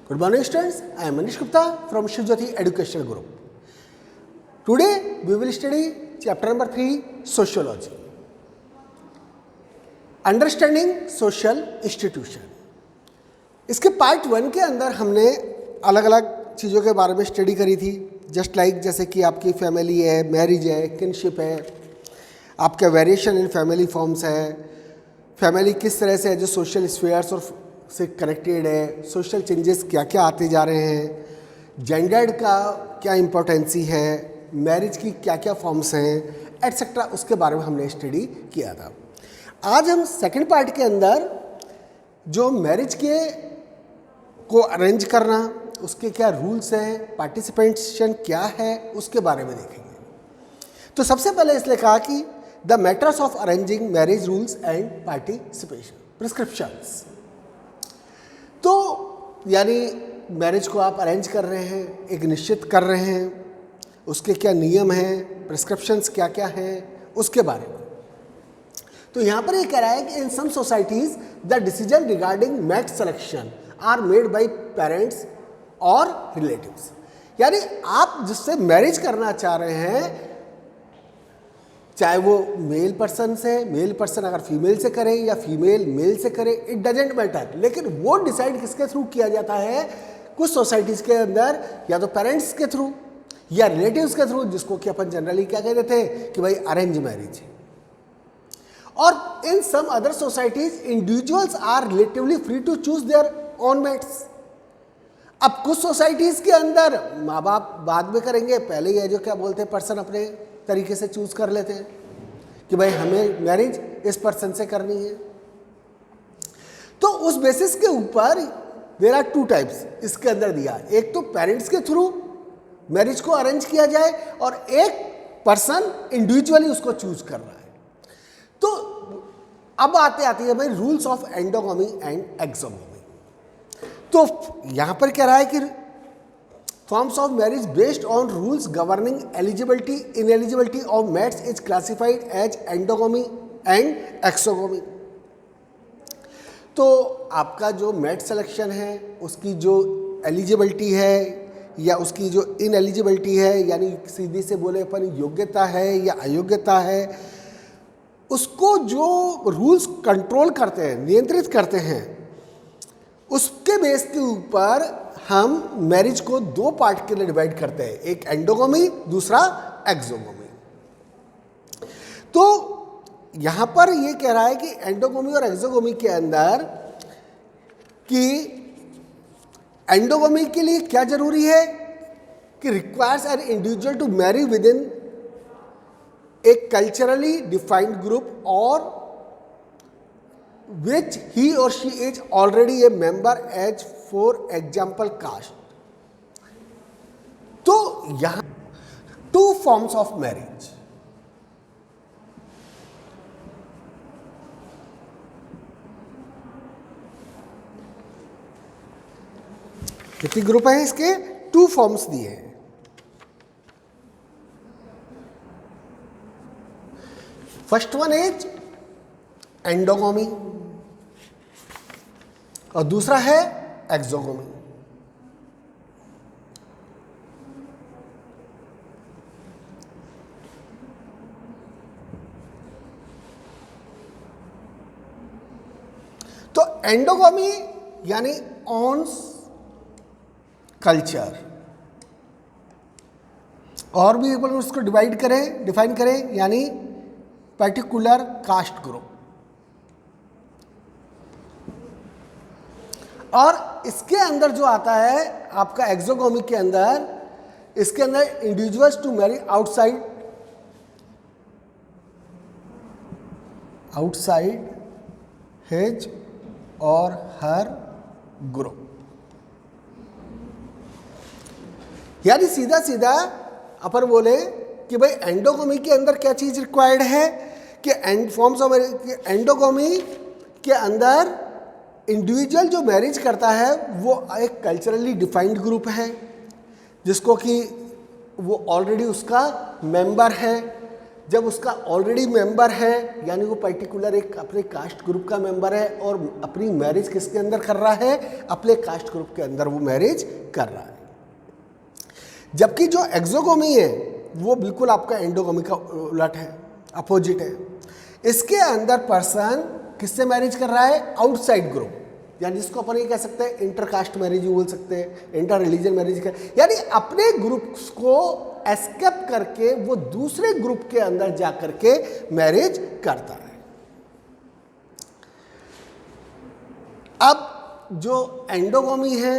Good morning students, I am Manish Gupta from Shivjyoti Educational Group. Today we will study chapter number 3 Sociology. Understanding Social Institution. इसके part 1 के अंदर हमने अलग अलग चीज़ों के बारे में स्टडी करी थी, जस्ट लाइक जैसे कि आपकी फैमिली है, मैरिज है, किनशिप है, आपका वेरिएशन इन फैमिली फॉर्म्स है, फैमिली किस तरह से है जो सोशल स्फीयर्स और से कनेक्टेड है, सोशल चेंजेस क्या क्या आते जा रहे हैं, जेंडर्ड का क्या इम्पोर्टेंसी है, मैरिज की क्या क्या फॉर्म्स हैं एटसेट्रा, उसके बारे में हमने स्टडी किया था। आज हम सेकंड पार्ट के अंदर जो मैरिज के को अरेंज करना, उसके क्या रूल्स हैं, पार्टिसिपेशन क्या है, उसके बारे में देखेंगे। तो सबसे पहले इसलिए कहा कि the matters of arranging marriage rules and participation prescriptions. तो यानी मैरिज को आप अरेंज कर रहे हैं, एक निश्चित कर रहे हैं, उसके क्या नियम हैं, प्रिस्क्रिप्शंस क्या क्या हैं, उसके बारे में। तो यहाँ पर ये कह रहा है कि in some societies the decision regarding mate selection are made by parents और रिलेटिव्स। यानी आप जिससे मैरिज करना चाह रहे हैं, चाहे वो मेल पर्सन से, मेल पर्सन अगर फीमेल से करे या फीमेल मेल से करे, इट डजेंट मैटर, लेकिन वो डिसाइड किसके थ्रू किया जाता है? कुछ सोसाइटीज़ के अंदर या तो पेरेंट्स के थ्रू या रिलेटिव्स के थ्रू, जिसको कि अपन जनरली क्या कहते थे कि भाई अरेंज मैरिज। और in some other societies individuals are relatively free to choose their own mates. अब कुछ सोसाइटीज़ के अंदर माँ बाप बाद में करेंगे, पहले ये जो क्या बोलते हैं पर्सन अपने तरीके से चूज कर लेते हैं कि भाई हमें मैरिज इस पर्सन से करनी है। तो उस बेसिस के ऊपर देयर आर टू टाइप्स इसके अंदर दिया, एक तो पेरेंट्स के थ्रू मैरिज को अरेंज किया जाए और एक पर्सन इंडिविजुअली उसको चूज कर रहा है। तो अब आती है भाई रूल्स ऑफ एंडोगमी एंड एक्सोगमी। तो यहां पर कह रहा है कि forms of marriage based on rules governing eligibility ineligibility of mates is classified as endogamy and exogamy। तो आपका जो मेट सिलेक्शन है, उसकी जो एलिजिबिलिटी है या उसकी जो इनएलिजिबिलिटी है, यानी सीधी से बोले अपन योग्यता है या अयोग्यता है, उसको जो रूल्स कंट्रोल करते हैं, नियंत्रित करते हैं, उसके बेस के ऊपर हम मैरिज को दो पार्ट के लिए डिवाइड करते हैं, एक एंडोगमी, दूसरा एक्सोगमी। तो यहां पर ये कह रहा है कि एंडोगमी और एक्सोगमी के अंदर कि एंडोगमी के लिए क्या जरूरी है कि requires an individual to marry within a culturally defined group और which he or she is already a member as for example caste। तो यहां टू फॉर्म्स ऑफ मैरिज, कितने ग्रुप हैं इसके? टू फॉर्म्स दिए हैं। फर्स्ट वन इज एंडोगमी और दूसरा है एक्सोगमी। तो एंडोगमी यानी ऑन्स कल्चर, और भी उसको डिफाइन करें यानी पर्टिकुलर कास्ट ग्रुप। और इसके अंदर जो आता है आपका एक्सोगमी के अंदर, इसके अंदर individuals to marry outside his or her group. यानी सीधा सीधा अपन बोले कि भाई एंडोगमी के अंदर क्या चीज रिक्वायर्ड है कि फॉर्म्स ऑफ एंडोगमी के अंदर इंडिविजुअल जो मैरिज करता है वो एक कल्चरली डिफाइंड ग्रुप है, जिसको कि वो ऑलरेडी उसका मेंबर है, जब उसका ऑलरेडी मेंबर है, यानी वो पर्टिकुलर एक अपने कास्ट ग्रुप का मेंबर है और अपनी मैरिज किसके अंदर कर रहा है, अपने कास्ट ग्रुप के अंदर वो मैरिज कर रहा है। जबकि जो एक्सोगोमी है वो बिल्कुल आपका एंडोगोमी का उलट है, अपोजिट है। इसके अंदर पर्सन किससे मैरिज कर रहा है, आउटसाइड ग्रुप, यानी जिसको अपन ये कह सकते हैं इंटरकास्ट मैरिज भी बोल सकते हैं, इंटर रिलीजन मैरिज कर, यानी अपने ग्रुप को एस्केप करके वो दूसरे ग्रुप के अंदर जा करके मैरिज करता है। अब जो एंडोगोमी है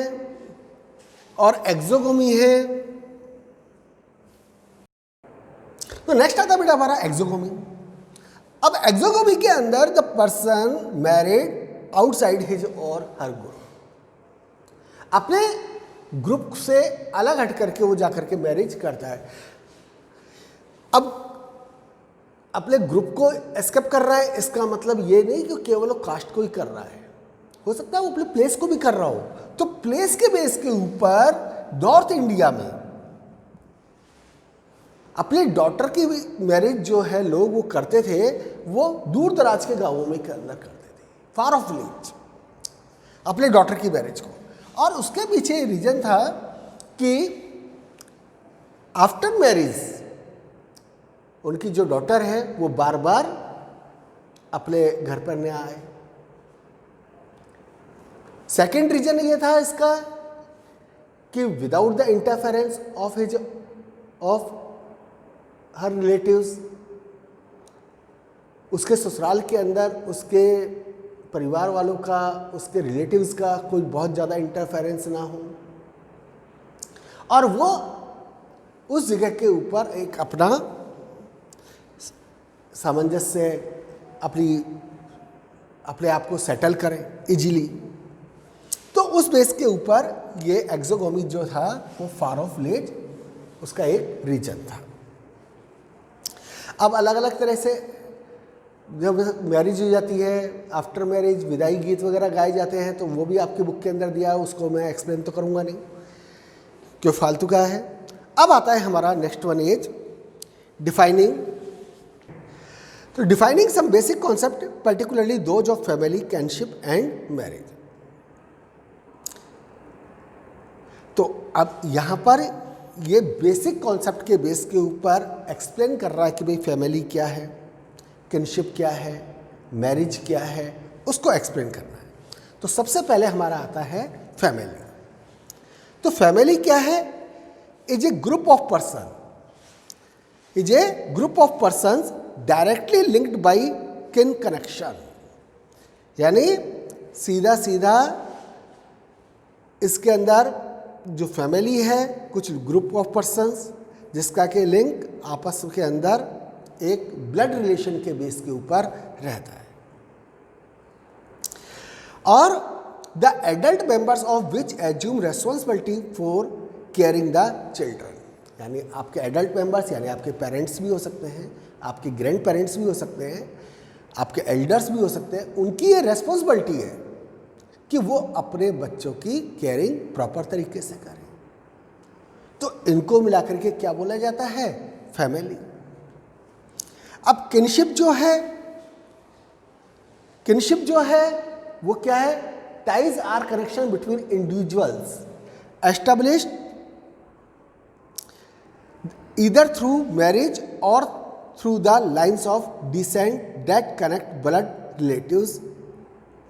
और एक्सोगोमी है, तो नेक्स्ट आता है बेटा हमारा एक्सोगोमी। अब एक्सोगोमी के अंदर the person married outside his or her group, अपने ग्रुप से अलग हट करके वो जाकर के मैरिज करता है। अब अपने ग्रुप को एस्केप कर रहा है, इसका मतलब ये नहीं कि केवल वो कास्ट को ही कर रहा है, हो सकता है वो अपने प्लेस को भी कर रहा हो। तो प्लेस के बेस के ऊपर नॉर्थ इंडिया में अपने डॉटर की मैरिज जो है लोग वो करते थे, वो दूर दराज के गांवों में के अंदर करते थे, फार ऑफ विलेज, अपने डॉटर की मैरिज को। और उसके पीछे रीजन था कि आफ्टर मैरिज उनकी जो डॉटर है वो बार बार अपने घर पर न आए। सेकेंड रीजन ये था इसका कि without the interference of her relatives, उसके ससुराल के अंदर उसके परिवार वालों का, उसके रिलेटिव्स का कोई बहुत ज़्यादा इंटरफेरेंस ना हो, और वो उस जगह के ऊपर एक अपना सामंजस्य अपने आप को सेटल करें इजीली। तो उस बेस के ऊपर ये एक्सोगोमी जो था वो फार ऑफ विलेज उसका एक रीजन था। अब अलग अलग तरह से जब मैरिज हो जाती है, आफ्टर मैरिज विदाई गीत वगैरह गाए जाते हैं, तो वो भी आपकी बुक के अंदर दिया है, उसको मैं एक्सप्लेन तो करूँगा नहीं क्यों फालतू का है। अब आता है हमारा नेक्स्ट वन इज डिफाइनिंग। तो defining some basic concept particularly those of family, kinship and marriage. तो अब यहाँ पर ये बेसिक कॉन्सेप्ट के बेस के ऊपर एक्सप्लेन कर रहा है कि भाई फैमिली क्या है, किनशिप क्या है, मैरिज क्या है, उसको एक्सप्लेन करना है। तो सबसे पहले हमारा आता है फैमिली। तो फैमिली क्या है, is a group of person, is a group of persons directly linked by किन कनेक्शन, यानी सीधा सीधा इसके अंदर जो फैमिली है कुछ ग्रुप ऑफ पर्सन्स जिसका के लिंक आपस के अंदर एक ब्लड रिलेशन के बेस के ऊपर रहता है। और the adult members of which assume responsibility for caring the children, यानी आपके एडल्ट मेंबर्स यानी आपके पेरेंट्स भी हो सकते हैं, आपके ग्रैंड पेरेंट्स भी हो सकते हैं, आपके एल्डर्स भी हो सकते हैं, उनकी ये रेस्पॉन्सिबिलिटी है कि वो अपने बच्चों की केयरिंग प्रॉपर तरीके से करें। तो इनको मिलाकर के क्या बोला जाता है, फैमिली। अब किनशिप जो है वो क्या है, ties are connection between individuals established either through marriage और through the lines of descent that connect blood relatives,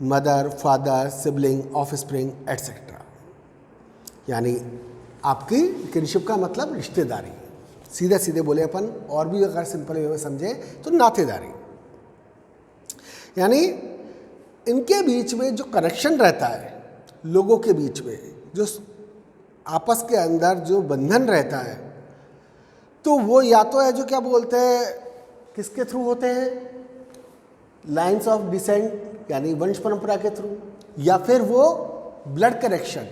mother, father, sibling, offspring etcetera. यानी आपकी किनशिप का मतलब रिश्तेदारी, सीधे सीधे बोले अपन, और भी अगर सिंपल वे में समझे तो नातेदारी, यानी इनके बीच में जो कनेक्शन रहता है, लोगों के बीच में जो आपस के अंदर जो बंधन रहता है, तो वो या तो है जो क्या बोलते हैं किसके थ्रू होते हैं, लाइन्स ऑफ डिसेंट यानी वंश परंपरा के थ्रू, या फिर वो ब्लड कनेक्शन।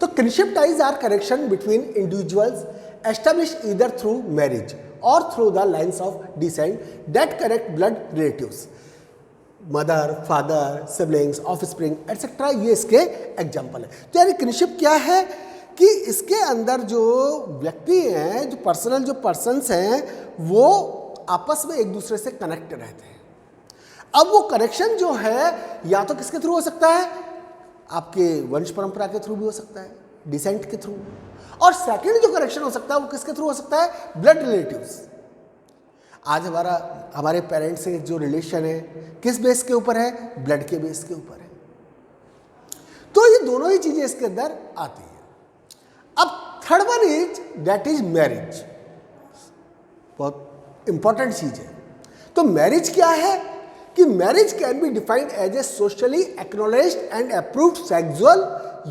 तो kinship ties are connection between individuals established either through marriage or through the lines of descent that connect blood relatives, mother, father, siblings, offspring etc. ये इसके एग्जाम्पल है। तो यानी किनशिप क्या है कि इसके अंदर जो व्यक्ति हैं, जो पर्सनल जो पर्सन्स हैं, वो आपस में एक दूसरे से कनेक्ट रहते हैं। अब वो कनेक्शन जो है या तो किसके थ्रू हो सकता है, आपके वंश परंपरा के थ्रू भी हो सकता है, डिसेंट के थ्रू, और सेकंड जो कनेक्शन हो सकता है वो किसके थ्रू हो सकता है, ब्लड रिलेटिव्स। आज हमारे पेरेंट्स से जो रिलेशन है किस बेस के ऊपर है, ब्लड के बेस के ऊपर है। तो ये दोनों ही चीजें इसके अंदर आती है। अब third one is that is marriage, बहुत इंपॉर्टेंट चीज है। तो मैरिज क्या है कि marriage can be defined as a socially acknowledged and approved sexual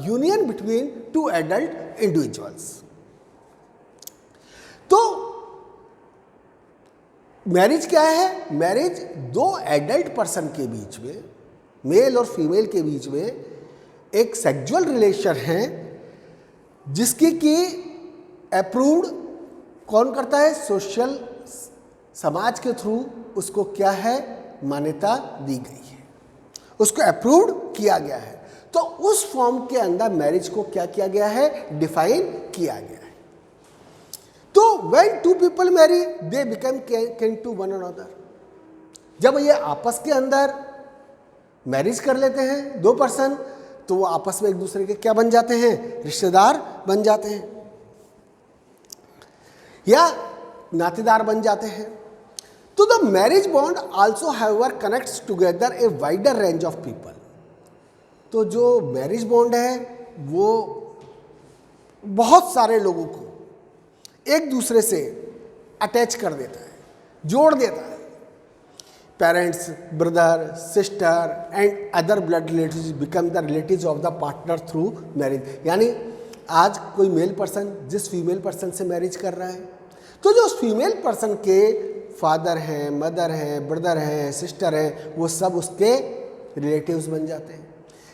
union between two adult individuals. तो मैरिज क्या है, मैरिज दो एडल्ट पर्सन के बीच में, मेल और फीमेल के बीच में एक सेक्सुअल रिलेशन है जिसकी कि अप्रूव्ड कौन करता है, सोशल समाज के थ्रू उसको क्या है, मान्यता दी गई है, उसको अप्रूव्ड किया गया है। तो उस फॉर्म के अंदर मैरिज को क्या किया गया है, डिफाइन किया गया है। तो when two people marry they become kin to one another. जब ये आपस के अंदर मैरिज कर लेते हैं दो पर्सन, तो वो आपस में एक दूसरे के क्या बन जाते हैं, रिश्तेदार बन जाते हैं या नातेदार बन जाते हैं। तो the marriage bond also however connects together a wider range of people. तो जो मैरिज बॉन्ड है वो बहुत सारे लोगों को एक दूसरे से अटैच कर देता है, जोड़ देता है। Parents, brother, sister and other blood relatives become the relatives of the partner through marriage. यानी आज कोई मेल पर्सन जिस फीमेल पर्सन से मैरिज कर रहा है, तो जो उस फीमेल पर्सन के फादर हैं, मदर हैं, ब्रदर हैं, सिस्टर हैं, वो सब उसके रिलेटिव्स बन जाते हैं।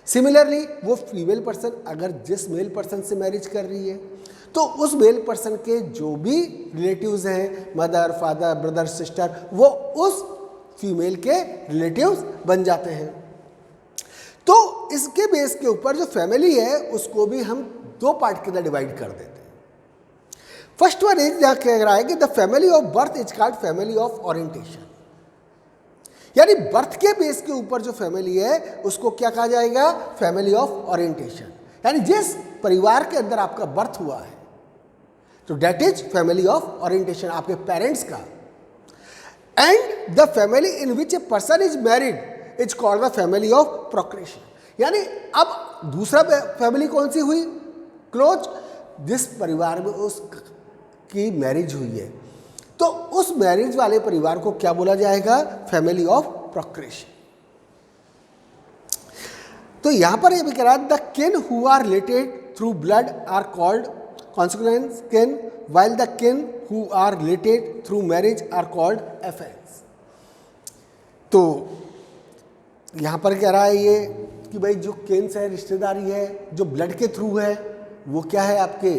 सिमिलरली वो फीमेल पर्सन अगर जिस मेल पर्सन से मैरिज कर रही है, तो उस मेल पर्सन के जो भी रिलेटिव्स हैं, मदर, फादर, ब्रदर, सिस्टर, वो उस फीमेल के रिलेटिव्स बन जाते हैं। तो इसके बेस के ऊपर जो फैमिली है उसको भी हम दो पार्ट के अंदर डिवाइड कर देते हैं। फर्स्ट वन इज, यहां कह रहा है कि the family of birth is called family of orientation. यानी बर्थ के बेस के ऊपर जो फैमिली है उसको क्या कहा जाएगा, फैमिली ऑफ ओरिएंटेशन। यानी जिस परिवार के अंदर आपका बर्थ हुआ है तो that is family of orientation, आपके पेरेंट्स का। And the family in which a person is married is called the family of procreation. यानी अब दूसरा फैमिली कौन सी हुई, क्लोज, जिस परिवार में उसकी मैरिज हुई है, तो उस मैरिज वाले परिवार को क्या बोला जाएगा, फैमिली ऑफ प्रोक्रेशन। तो यहां पर यह भी कह रहा है the kin who are related through blood are called consequence kin, while the kin who are related through marriage are called affiants। तो यहाँ पर कह रहा है ये कि भाई जो किन्स है, रिश्तेदारी है, जो ब्लड के थ्रू है, वो क्या है, आपके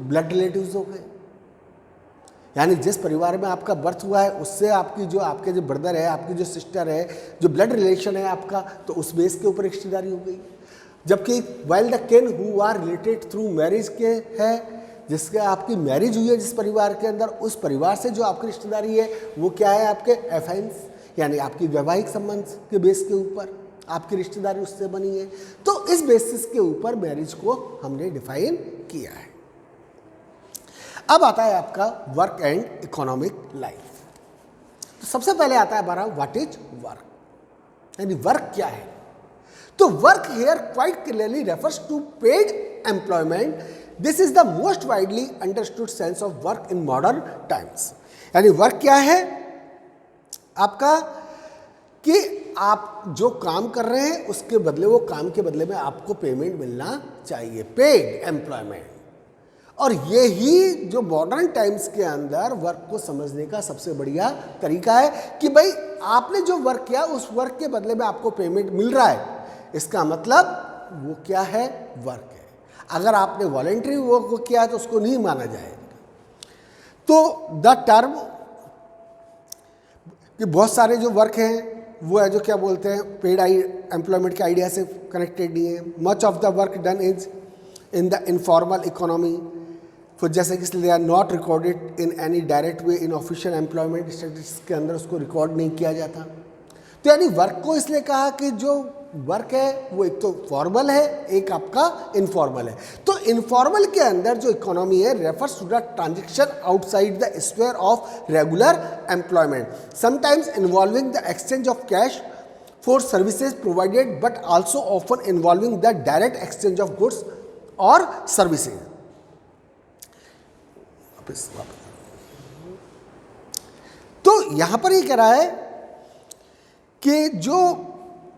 ब्लड रिलेटिव्स हो गए। यानी जिस परिवार में आपका बर्थ हुआ है उससे आपकी जो आपके जो ब्रदर है, आपकी जो सिस्टर है, जो ब्लड रिलेशन है आपका, तो उस बेस के ऊपर रिश्तेदारी हो गई। जबकि while the kin who are related through marriage के है, जिसके आपकी मैरिज हुई है जिस परिवार के अंदर, उस परिवार से जो आपकी रिश्तेदारी है वो क्या है, आपके एफाइंस, यानी आपकी वैवाहिक संबंध के बेस के ऊपर आपकी रिश्तेदारी उससे बनी है। तो इस बेसिस के ऊपर मैरिज को हमने डिफाइन किया है। अब आता है आपका वर्क एंड इकोनॉमिक लाइफ। तो सबसे पहले आता है हमारा व्हाट इज वर्क, यानी वर्क क्या है। तो work here quite clearly refers to paid employment. This is the most widely understood sense of work in modern times. यानी वर्क क्या है आपका, कि आप जो काम कर रहे हैं उसके बदले, वो काम के बदले में आपको पेमेंट मिलना चाहिए, पेड एम्प्लॉयमेंट। और ये ही जो मॉडर्न टाइम्स के अंदर वर्क को समझने का सबसे बढ़िया तरीका है कि भाई आपने जो वर्क किया उस वर्क के बदले में आपको पेमेंट मिल रहा है, इसका मतलब वो क्या है, वर्क है। अगर आपने वॉलेंटरी वर्क किया है तो उसको नहीं माना जाएगा। तो द टर्म कि बहुत सारे जो वर्क हैं वो है जो क्या बोलते हैं, पेड एम्प्लॉयमेंट के आइडिया से कनेक्टेड नहीं है। Much of the work done is in the informal economy फिर जैसे कि they are not recorded in any direct way in official employment statistics के अंदर उसको रिकॉर्ड नहीं किया जाता। तो यानी वर्क को इसलिए कहा कि जो वर्क है वो एक तो फॉर्मल है, एक आपका इनफॉर्मल है। तो इनफॉर्मल के अंदर जो इकोनॉमी है refers to the transaction outside the sphere of regular employment, sometimes involving the exchange of cash for services provided but also often involving the direct exchange of goods और services. तो यहां पर ये कह रहा है कि जो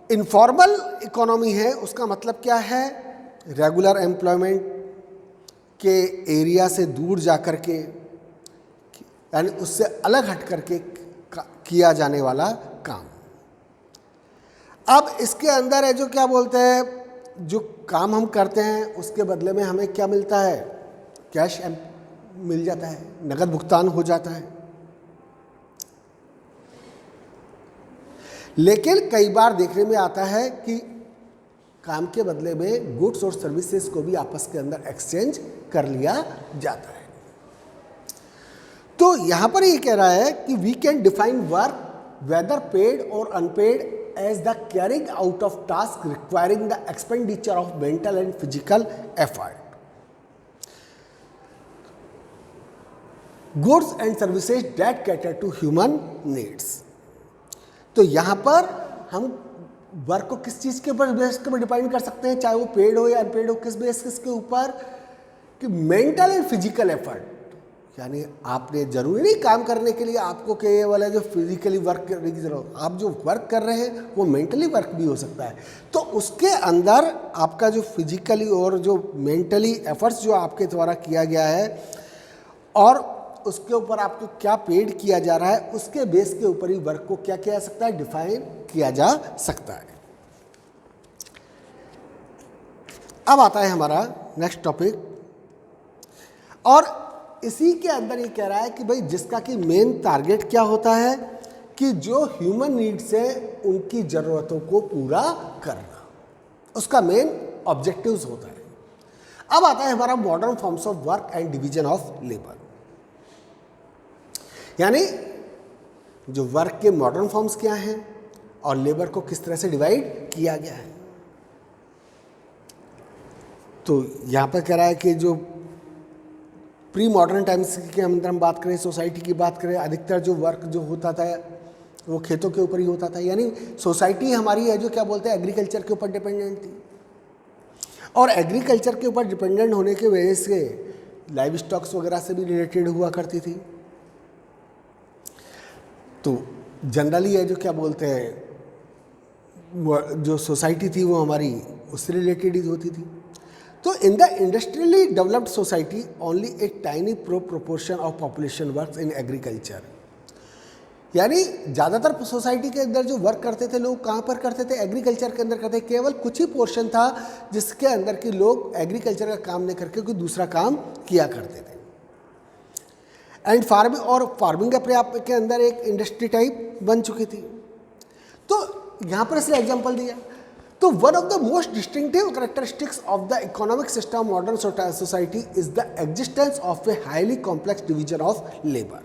इनफॉर्मल इकोनॉमी है उसका मतलब क्या है, रेगुलर एम्प्लॉयमेंट के एरिया से दूर जाकर के यानी उससे अलग हट करके किया जाने वाला काम। अब इसके अंदर है जो क्या बोलते हैं, जो काम हम करते हैं उसके बदले में हमें क्या मिलता है, कैश मिल जाता है, नगद भुगतान हो जाता है। लेकिन कई बार देखने में आता है कि काम के बदले में गुड्स और सर्विसेज को भी आपस के अंदर एक्सचेंज कर लिया जाता है। तो यहां पर ये कह रहा है कि we can define work whether paid और unpaid as the carrying out of task requiring the expenditure of mental and physical effort, goods and services that cater to human needs. तो यहाँ पर हम वर्क को किस चीज़ के ऊपर बेस के ऊपर डिफाइन कर सकते हैं, चाहे वो पेड हो या अनपेड हो, किस बेसिस के ऊपर कि मेंटल एंड फिजिकल एफर्ट, यानी आपने जरूरी नहीं काम करने के लिए आपको के वाला जो फिजिकली वर्क करने की जरूरत, आप जो वर्क कर रहे हैं वो मेंटली वर्क भी हो सकता है। तो उसके अंदर आपका जो फिजिकली और जो मेंटली एफर्ट्स जो आपके द्वारा किया गया है और उसके ऊपर आपको क्या पेड किया जा रहा है, उसके बेस के ऊपर ही वर्क को क्या किया जा सकता है, डिफाइन किया जा सकता है। अब आता है हमारा नेक्स्ट टॉपिक, और इसी के अंदर ये कह रहा है कि भाई जिसका कि मेन टारगेट क्या होता है कि जो ह्यूमन नीड्स है उनकी ज़रूरतों को पूरा करना, उसका मेन ऑब्जेक्टिव्स होता है। अब आता है हमारा modern forms of work and division of labour, यानी जो वर्क के मॉडर्न फॉर्म्स क्या हैं और लेबर को किस तरह से डिवाइड किया गया है। तो यहाँ पर कह रहा है कि जो प्री मॉडर्न टाइम्स के अंदर हम बात करें, सोसाइटी की बात करें, अधिकतर जो वर्क जो होता था वो खेतों के ऊपर ही होता था, यानी सोसाइटी हमारी है जो क्या बोलते हैं एग्रीकल्चर के ऊपर डिपेंडेंट थी, और एग्रीकल्चर के ऊपर डिपेंडेंट होने की वजह से लाइव स्टॉक्स वगैरह से भी रिलेटेड हुआ करती थी। तो जनरली है जो क्या बोलते हैं जो सोसाइटी थी वो हमारी उससे रिलेटेड ही होती थी। तो in the industrially developed society only a tiny proportion of population works in agriculture, यानी ज़्यादातर सोसाइटी के अंदर जो वर्क करते थे लोग कहाँ पर करते थे, एग्रीकल्चर के अंदर करते थे। केवल कुछ ही पोर्शन था जिसके अंदर के लोग एग्रीकल्चर का काम नहीं करके कोई दूसरा काम किया करते थे। एंड फार्मिंग, और फार्मिंग अपने आप के अंदर एक इंडस्ट्री टाइप बन चुकी थी। तो यहाँ पर इसने एग्जांपल दिया, तो one of the most distinctive characteristics of the economic system modern society is the existence of a highly complex division of labour.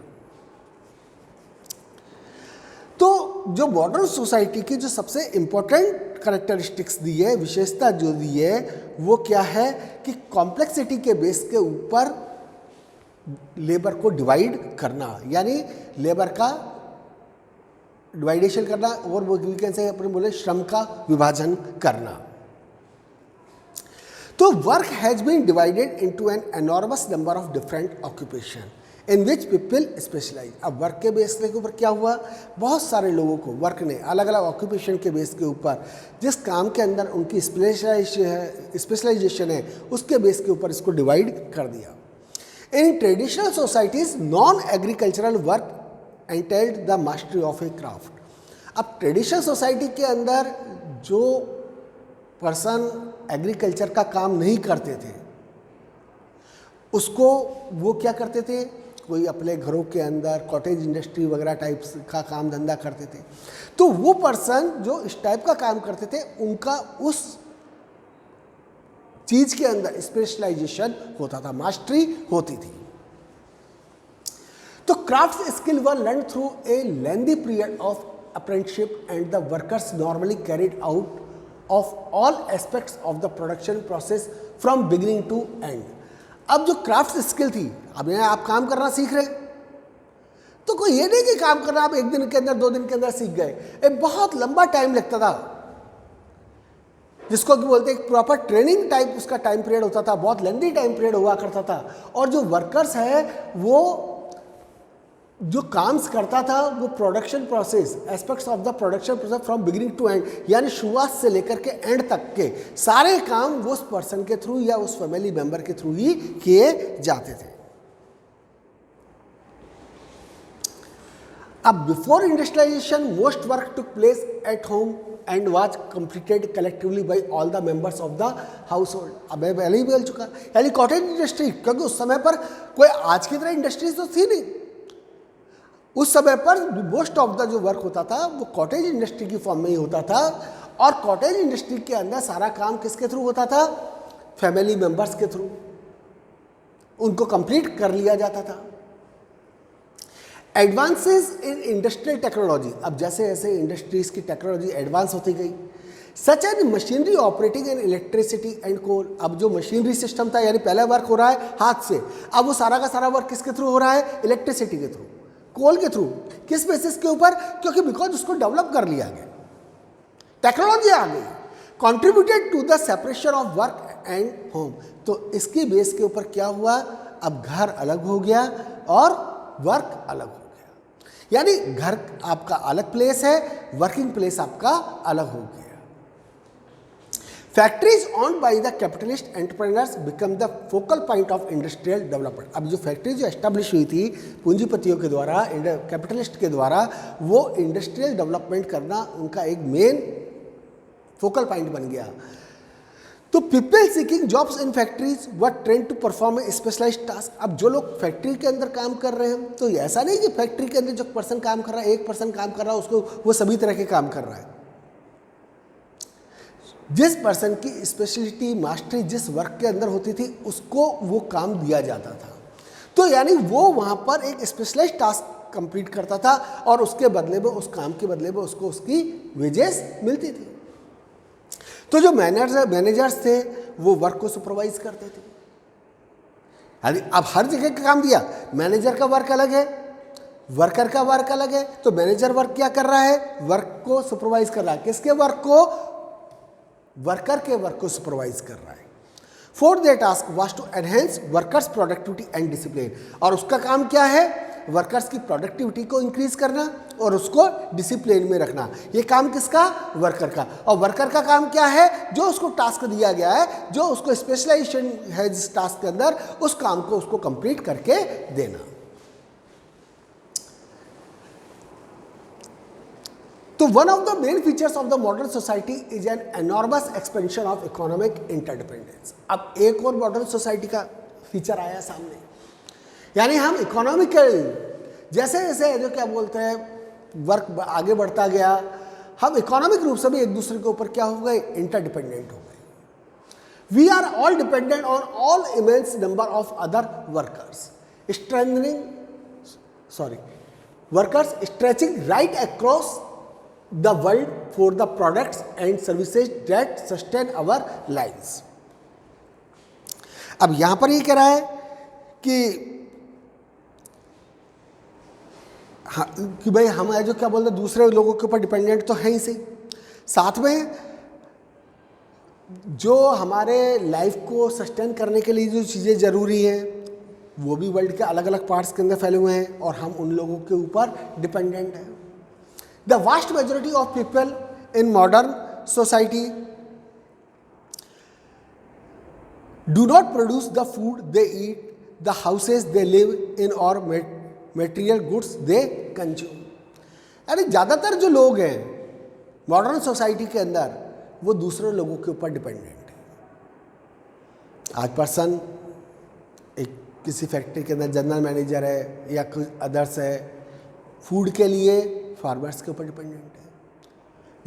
तो जो मॉडर्न सोसाइटी की जो सबसे इंपॉर्टेंट कैरेक्टरिस्टिक्स दी है, विशेषता जो दी है, वो क्या है कि कॉम्प्लेक्सिटी के बेस के ऊपर लेबर को डिवाइड करना, यानी लेबर का डिवाइडेशन करना, और वो वीकेंड से अपने बोले श्रम का विभाजन करना। तो work has been divided into an enormous number of different occupation in which people specialise. अब वर्क के बेस के ऊपर क्या हुआ, बहुत सारे लोगों को वर्क ने अलग अलग ऑक्यूपेशन के बेस के ऊपर जिस काम के अंदर उनकी स्पेशलाइजेशन है उसके बेस के ऊपर इसको डिवाइड कर दिया। In traditional societies, non-agricultural work entailed the mastery of a craft. अब ट्रेडिशनल सोसाइटी के अंदर जो पर्सन एग्रीकल्चर का काम नहीं करते थे उसको वो क्या करते थे, कोई अपने घरों के अंदर कॉटेज इंडस्ट्री वगैरह टाइप्स का काम धंधा करते थे। तो वो पर्सन जो इस टाइप का काम करते थे उनका उस चीज के अंदर स्पेशलाइजेशन होता था, मास्टरी होती थी। तो craft skill were learn through a lengthy period of apprenticeship and the workers normally carried out of all aspects of the production process from beginning to end. अब जो क्राफ्ट स्किल थी, अब यहाँ आप काम करना सीख रहे, तो कोई ये नहीं कि काम करना आप एक दिन के अंदर 2 दिन के अंदर सीख गए, एक बहुत लंबा टाइम लगता था, जिसको कि बोलते हैं प्रॉपर ट्रेनिंग टाइप उसका टाइम पीरियड होता था, बहुत लेंथी टाइम पीरियड हुआ करता था। और जो वर्कर्स है वो जो काम करता था वो production process, aspects of the production process from beginning to end, यानी शुरुआत से लेकर के एंड तक के सारे काम वो उस पर्सन के थ्रू या उस फैमिली मेंबर के थ्रू ही किए जाते थे। अब before industrialisation most work took place at home and was completed collectively by all the members of the household. अब मैं पहले ही बोल चुका, यानी कॉटेज इंडस्ट्री, क्योंकि उस समय पर कोई आज की तरह इंडस्ट्रीज तो थी नहीं, उस समय पर मोस्ट ऑफ द जो वर्क होता था वो कॉटेज इंडस्ट्री की फॉर्म में ही होता था। और कॉटेज इंडस्ट्री के अंदर सारा काम किसके थ्रू होता था? फैमिली मेंबर्स के थ्रू उनको कंप्लीट कर लिया जाता था। एडवांसेस इन इंडस्ट्रियल टेक्नोलॉजी, अब जैसे जैसे इंडस्ट्रीज की टेक्नोलॉजी एडवांस होती गई, such an machinery operating in electricity and coal. अब जो मशीनरी सिस्टम था, यानी पहले वर्क हो रहा है हाथ से, अब वो सारा का सारा वर्क किसके थ्रू हो रहा है? इलेक्ट्रिसिटी के थ्रू, कोल के थ्रू। किस बेसिस के ऊपर? क्योंकि बिकॉज उसको डेवलप कर लिया गया, टेक्नोलॉजी आ गई, contributed to the separation of work and home. तो इसकी बेस के ऊपर क्या हुआ? अब घर अलग हो गया और वर्क अलग हो गया, यानी घर आपका अलग प्लेस है, वर्किंग प्लेस आपका अलग हो गया। Factories owned by the capitalist entrepreneurs become the focal point of industrial development. अब जो फैक्ट्री जो एस्टेब्लिश हुई थी पूंजीपतियों के द्वारा, कैपिटलिस्ट के द्वारा, वो इंडस्ट्रियल डेवलपमेंट करना उनका एक मेन फोकल पॉइंट बन गया। तो people seeking jobs in factories were train to perform a specialised task. अब जो लोग फैक्ट्री के अंदर काम कर रहे हैं, तो ऐसा नहीं कि फैक्ट्री के अंदर जो पर्सन काम कर रहा है, एक पर्सन काम कर रहा है, उसको वो सभी तरह के काम कर रहा है। जिस पर्सन की स्पेशलिटी, मास्टरी जिस वर्क के अंदर होती थी, उसको वो काम दिया जाता था। तो यानी वो वहाँ पर एक स्पेशलाइज्ड टास्क कंप्लीट करता था और उसके बदले में, उस काम के बदले में उसको उसकी वेजेस मिलती थी। तो जो मैनेजर्स थे वो वर्क को सुपरवाइज करते थे। यानी अब हर जगह का काम दिया, मैनेजर का वर्क अलग है, वर्कर का वर्क अलग है। तो मैनेजर वर्क क्या कर रहा है? वर्क को सुपरवाइज कर रहा है। किसके वर्क को? वर्कर के वर्क को सुपरवाइज कर रहा है। Fourth their task was to enhance workers productivity and discipline. और उसका काम क्या है? वर्कर्स की प्रोडक्टिविटी को इंक्रीज करना और उसको डिसिप्लिन में रखना। ये काम किसका? वर्कर का। और वर्कर का काम क्या है? जो उसको टास्क दिया गया है, जो उसको स्पेशलाइजेशन है जिस टास्क के अंदर, उस काम को उसको कंप्लीट करके देना। तो one of the main features of the modern society is an enormous expansion of economic interdependence. अब एक और मॉडर्न सोसाइटी का फीचर आया सामने, यानी हम इकोनॉमिकल जैसे जैसे जो क्या बोलते हैं वर्क आगे बढ़ता गया, हम इकोनॉमिक रूप से भी एक दूसरे के ऊपर क्या हो गए? इंटरडिपेंडेंट हो गए। We are all dependent on all immense number of other workers stretching right across the world for the products and services that sustain our lives। अब यहां पर ये कह रहा है कि भाई हम जो क्या बोलते हैं दूसरे लोगों के ऊपर डिपेंडेंट तो है ही सही, साथ में जो हमारे लाइफ को सस्टेन करने के लिए जो चीज़ें ज़रूरी हैं वो भी वर्ल्ड के अलग अलग पार्ट्स के अंदर फैले हुए हैं और हम उन लोगों के ऊपर डिपेंडेंट हैं। The vast majority of people in modern society do not produce the food they eat, the houses they live in or material goods they consume। यानी ज़्यादातर जो लोग हैं मॉडर्न सोसाइटी के अंदर वो दूसरे लोगों के ऊपर डिपेंडेंट है। आज पर्सन एक किसी फैक्ट्री के अंदर जनरल मैनेजर है या कुछ अदर्स है, फूड के लिए फार्मर्स के ऊपर डिपेंडेंट है।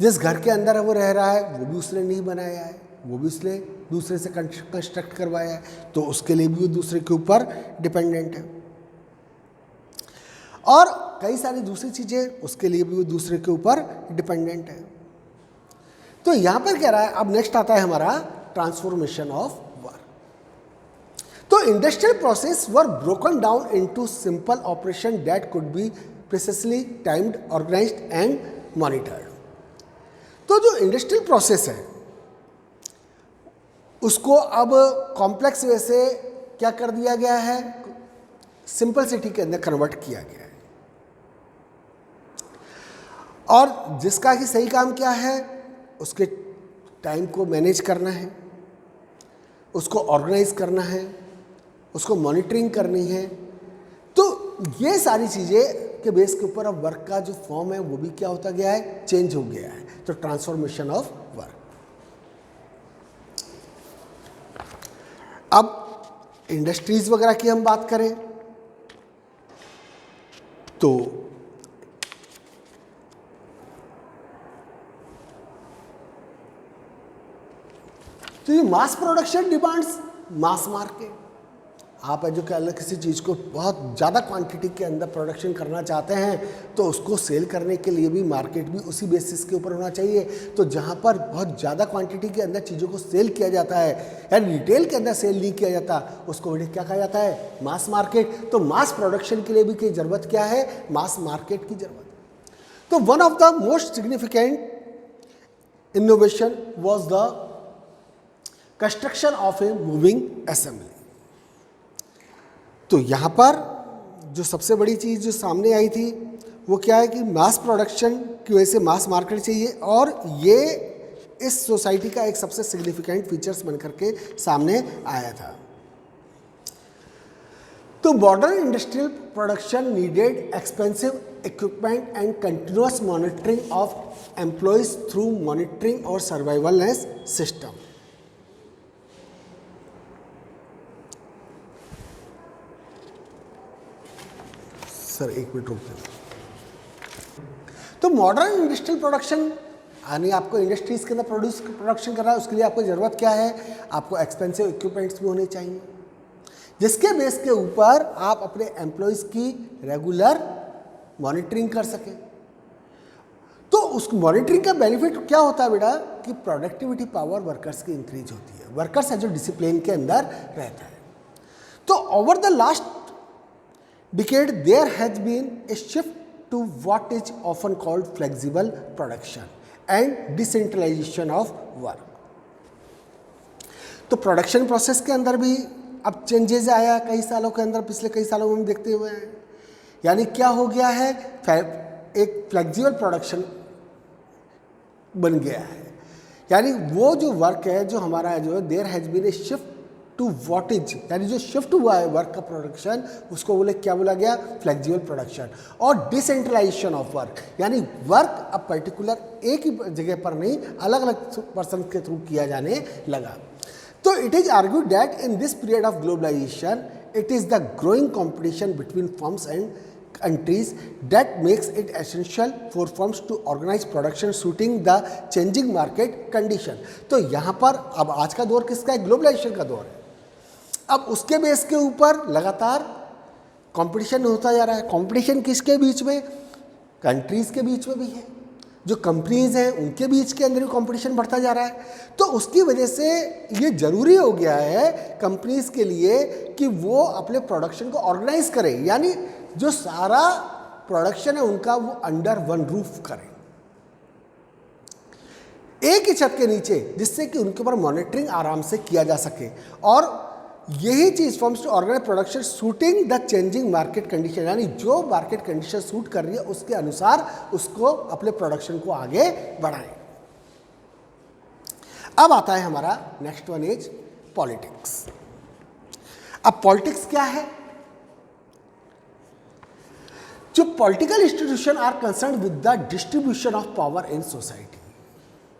जिस घर के अंदर वो रह रहा है वो भी उसने नहीं बनाया है, वो भी उसने दूसरे से कंस्ट्रक्ट करवाया है, तो उसके लिए भी वो दूसरे के ऊपर डिपेंडेंट है। और कई सारी दूसरी चीज़ें उसके लिए भी वो दूसरे के ऊपर डिपेंडेंट है। तो यहाँ पर कह रहा है, अब नेक्स्ट आता है हमारा ट्रांसफॉर्मेशन ऑफ वर्क। तो industrial process were broken down into simple operation that could be precisely timed, organised and monitored. तो जो इंडस्ट्रियल प्रोसेस है उसको अब कॉम्प्लेक्स वे से क्या कर दिया गया है, सिंपलिसिटी के अंदर कन्वर्ट किया गया है। और जिसका कि सही काम क्या है, उसके टाइम को मैनेज करना है, उसको ऑर्गेनाइज करना है, उसको मॉनिटरिंग करनी है। तो ये सारी चीज़ें के बेस के ऊपर अब वर्क का जो फॉर्म है वो भी क्या होता गया है, चेंज हो गया है। तो ट्रांसफॉर्मेशन ऑफ वर्क। अब इंडस्ट्रीज वगैरह की हम बात करें तो ये mass production demands mass market. आप जो क्या किसी चीज़ को बहुत ज़्यादा क्वांटिटी के अंदर प्रोडक्शन करना चाहते हैं तो उसको सेल करने के लिए भी मार्केट भी उसी बेसिस के ऊपर होना चाहिए। तो जहाँ पर बहुत ज़्यादा क्वांटिटी के अंदर चीज़ों को सेल किया जाता है या रिटेल के अंदर सेल नहीं किया जाता, उसको क्या कहा जाता है, मास मार्केट। तो मास प्रोडक्शन के लिए भी की ज़रूरत क्या है, मास मार्केट की ज़रूरत। तो one of the most significant innovation was the construction of a moving assembly. तो यहाँ पर जो सबसे बड़ी चीज़ जो सामने आई थी वो क्या है कि मास प्रोडक्शन की वजह से मास मार्केट चाहिए, और ये इस सोसाइटी का एक सबसे सिग्निफिकेंट फीचर्स बनकर के सामने आया था। तो modern industrial production needed expensive equipment and continuous monitoring of employees through monitoring और सर्वाइवलनेस सिस्टम। सर एक मिनट रुक जाओ। तो मॉडर्न इंडस्ट्रियल प्रोडक्शन यानी आपको इंडस्ट्रीज के अंदर प्रोडक्शन करना है, उसके लिए आपको ज़रूरत क्या है, आपको एक्सपेंसिव इक्विपमेंट्स भी होने चाहिए जिसके बेस के ऊपर आप अपने एम्प्लॉयज़ की रेगुलर मॉनिटरिंग कर सकें। तो उस मॉनिटरिंग का बेनिफिट क्या होता है बेटा, कि प्रोडक्टिविटी पावर वर्कर्स की इंक्रीज होती है, वर्कर्स है जो डिसिप्लिन के अंदर रहता है। तो over the last decade there has been a shift to what is often called flexible production and decentralization of work। तो प्रोडक्शन प्रोसेस के अंदर भी अब चेंजेस आया कई सालों के अंदर, पिछले कई सालों में हम देखते हुए हैं। यानी क्या हो गया है, एक फ्लेक्सिबल प्रोडक्शन बन गया है। यानी वो जो वर्क है जो हमारा है, जो there has been a shift to वॉटेज, यानी जो शिफ्ट हुआ है वर्क का प्रोडक्शन, उसको बोले क्या बोला गया, फ्लेक्सिबल प्रोडक्शन। और डिसेंट्रलाइजेशन ऑफ वर्क, यानी वर्क अब पर्टिकुलर एक ही जगह पर नहीं, अलग अलग पर्सन के थ्रू किया जाने लगा। तो it is argued that in this period of globalisation it is the growing competition between firms and countries that makes it essential for firms to organize production suiting the changing market condition। तो यहाँ पर अब आज का दौर किसका है, globalisation का दौर है। अब उसके बेस के ऊपर लगातार कंपटीशन होता जा रहा है। कंपटीशन किसके बीच में, कंट्रीज़ के बीच में भी है, जो कंपनीज़ हैं उनके बीच के अंदर भी कंपटीशन बढ़ता जा रहा है। तो उसकी वजह से ये ज़रूरी हो गया है कंपनीज़ के लिए कि वो अपने प्रोडक्शन को ऑर्गेनाइज करें, यानी जो सारा प्रोडक्शन है उनका वो अंडर वन रूफ करें, एक ही छत के नीचे, जिससे कि उनके ऊपर मॉनिटरिंग आराम से किया जा सके। और यही चीज़ forms to organize production suiting the changing market condition, यानी जो मार्केट कंडीशन सूट कर रही है उसके अनुसार उसको अपने प्रोडक्शन को आगे बढ़ाएं। अब आता है हमारा नेक्स्ट वन इज पॉलिटिक्स। अब पॉलिटिक्स क्या है, जो political institution are concern with the distribution of power in society,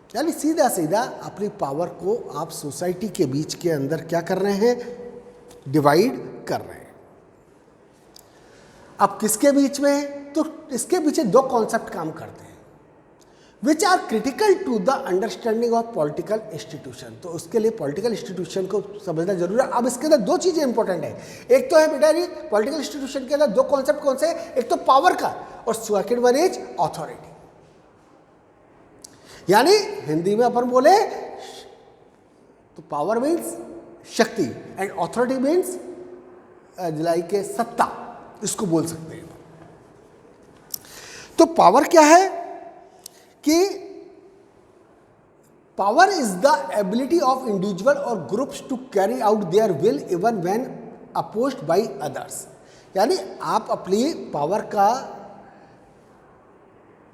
यानी सीधा सीधा अपनी पावर को आप सोसाइटी के बीच के अंदर क्या कर रहे हैं, डिवाइड कर रहे हैं। अब किसके बीच में, तो इसके पीछे दो कॉन्सेप्ट काम करते हैं। Which are critical to the understanding of political institution. तो उसके लिए पॉलिटिकल इंस्टीट्यूशन को समझना जरूरी है। अब इसके अंदर दो चीज़ें इंपॉर्टेंट है, एक तो है बेटा जी पॉलिटिकल इंस्टीट्यूशन के अंदर दो कॉन्सेप्ट कौन से, एक तो पावर का और सेकंड वन इज अथॉरिटी। यानी हिंदी में अपन बोले तो पावर मीन्स शक्ति एंड अथॉरिटी मीन्स लाइक के सत्ता, इसको बोल सकते हैं। तो पावर क्या है कि power is the ability of individual और groups to carry out their will even when opposed by others. यानी आप अपनी पावर का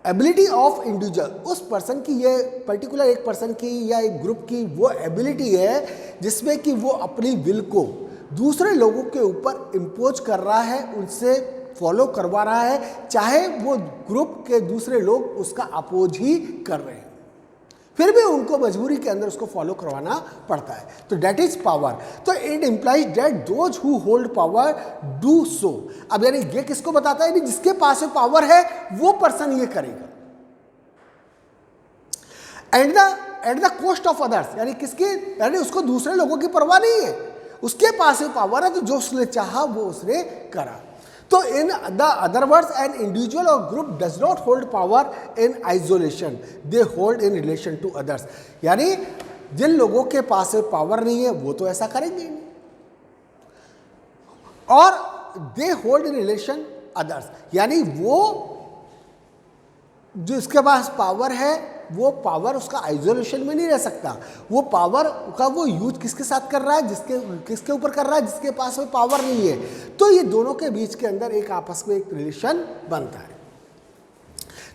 एबिलिटी ऑफ इंडिविजुअल, उस पर्सन की, ये पर्टिकुलर एक पर्सन की या एक ग्रुप की वो एबिलिटी है जिसमें कि वो अपनी विल को दूसरे लोगों के ऊपर इम्पोज कर रहा है, उनसे फॉलो करवा रहा है, चाहे वो ग्रुप के दूसरे लोग उसका अपोज ही कर रहे हैं, फिर भी उनको मजबूरी के अंदर उसको फॉलो करवाना पड़ता है। तो दैट इज पावर। तो it implies that those who hold power do so. अब यानी ये किसको बताता है, जिसके पास पावर है वो पर्सन ये करेगा at the cost of others. यानी किसके, यानी उसको दूसरे लोगों की परवाह नहीं है, उसके पास पावर है तो जो उसने चाहा वो उसने करा। तो in the other words an individual और group does not hold power in isolation, they hold in relation to others. यानी जिन लोगों के पास पावर नहीं है वो तो ऐसा करेंगे नहीं, और दे होल्ड इन रिलेशन अदर्स, यानी वो जो इसके पास पावर है वो पावर उसका आइसोलेशन में नहीं रह सकता, वो पावर का वो यूज किसके साथ कर रहा है, किसके ऊपर कर रहा है, जिसके पास में पावर नहीं है। तो ये दोनों के बीच के अंदर एक आपस में एक रिलेशन बनता है।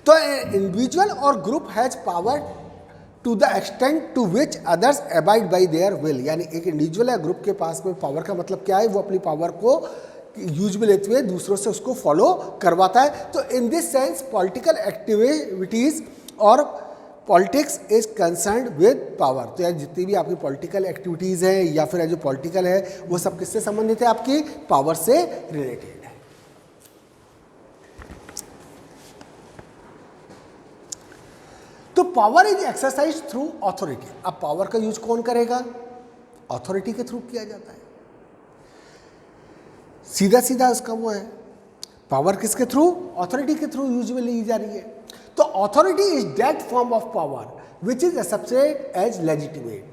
तो इंडिविजुअल और group has power to the extent to which others abide by their will. यानी एक इंडिविजुअल या ग्रुप के पास में पावर का मतलब क्या है, वो अपनी पावर को यूज में लेते हुए दूसरों से उसको फॉलो करवाता है। तो in this sense political activities और politics is concerned with power. तो यार जितनी भी आपकी पॉलिटिकल एक्टिविटीज़ है या फिर जो पॉलिटिकल है वो सब किससे संबंधित है, आपकी पावर से रिलेटेड है। तो power is exercise through authority. अब पावर का यूज कौन करेगा, अथॉरिटी के थ्रू किया जाता है, सीधा सीधा उसका वो है। पावर किसके थ्रू, अथॉरिटी के थ्रू यूज में ली जा रही है। तो authority is that form of power which is accepted as legitimate,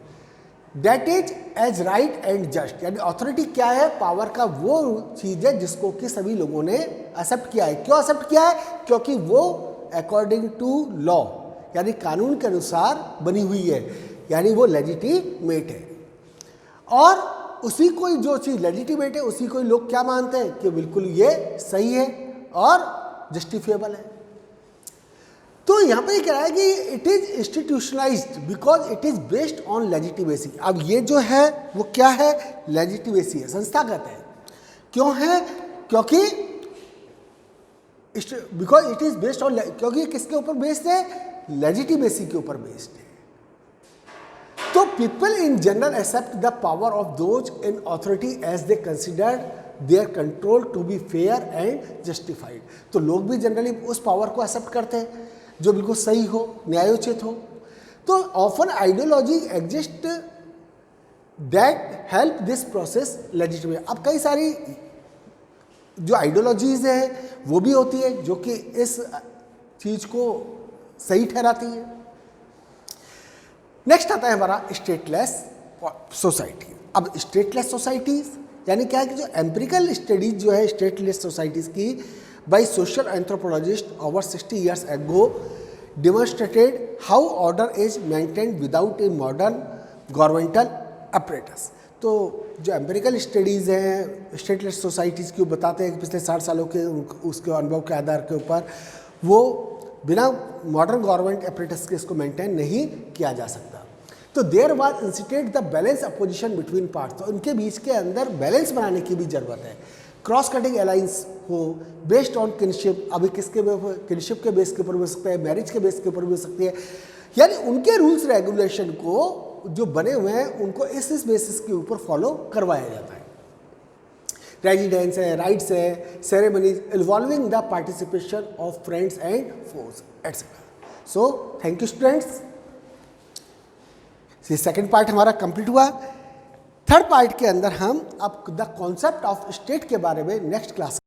that is as right and just. यानी अथॉरिटी क्या है, पावर का वो चीज है जिसको कि सभी लोगों ने एक्सेप्ट किया है। क्यों एक्सेप्ट किया है, क्योंकि वो अकॉर्डिंग टू लॉ यानी कानून के अनुसार बनी हुई है, यानी वो लेजिटिमेट है। और उसी को जो चीज लेजिटिमेट है उसी को लोग क्या मानते हैं कि बिल्कुल ये सही है और जस्टिफिएबल है। तो यहाँ पे कह रहा है कि it is institutionalised because it is based on legitimacy. अब ये जो है वो क्या है, लेजिटिमेसी है, संस्थागत है। क्यों है, क्योंकि because it is based on, क्योंकि किसके ऊपर बेस्ड है, लेजिटिमेसी के ऊपर बेस्ड है। तो people in general accept the power of those in authority as they consider their control to be fair and justified. तो लोग भी जनरली उस पावर को एक्सेप्ट करते हैं जो बिल्कुल सही हो, न्यायोचित हो। तो often ideology exist that help this process legitimate. अब कई सारी जो आइडियोलॉजीज है वो भी होती है जो कि इस चीज को सही ठहराती है। नेक्स्ट आता है हमारा स्टेटलेस सोसाइटी। अब स्टेटलेस सोसाइटीज यानी क्या है कि जो एम्पिरिकल स्टडीज जो है स्टेटलेस सोसाइटीज की by social anthropologist over 60 years ago demonstrated how order is maintained without a modern governmental apparatus। तो जो एम्पिरिकल स्टडीज़ हैं स्टेटलेस सोसाइटीज़ की, बताते हैं कि पिछले 60 सालों के उसके अनुभव के आधार के ऊपर वो बिना मॉडर्न गवर्नमेंट अपरेटस के इसको मेंटेन नहीं किया जा सकता। तो there was instituted the balance opposition between parts. तो उनके बीच के अंदर बैलेंस बनाने की भी जरूरत है। क्रॉस कटिंग अलाइंस हो बेस्ड ऑन किनशिप, अभी किसके किनशिप के बेस के ऊपर भी हो सकता है, मैरिज के बेस के ऊपर भी हो सकती है। यानी उनके रूल्स रेगुलेशन को जो बने हुए हैं उनको इस बेसिस के ऊपर फॉलो करवाया जाता है। रेजिडेंस है, राइट्स है, ceremonies involving the participation of friends and force etcetera. So thank you students. ये सेकेंड पार्ट हमारा कंप्लीट हुआ। थर्ड पार्ट के अंदर हम अब द कॉन्सेप्ट ऑफ स्टेट के बारे में नेक्स्ट क्लास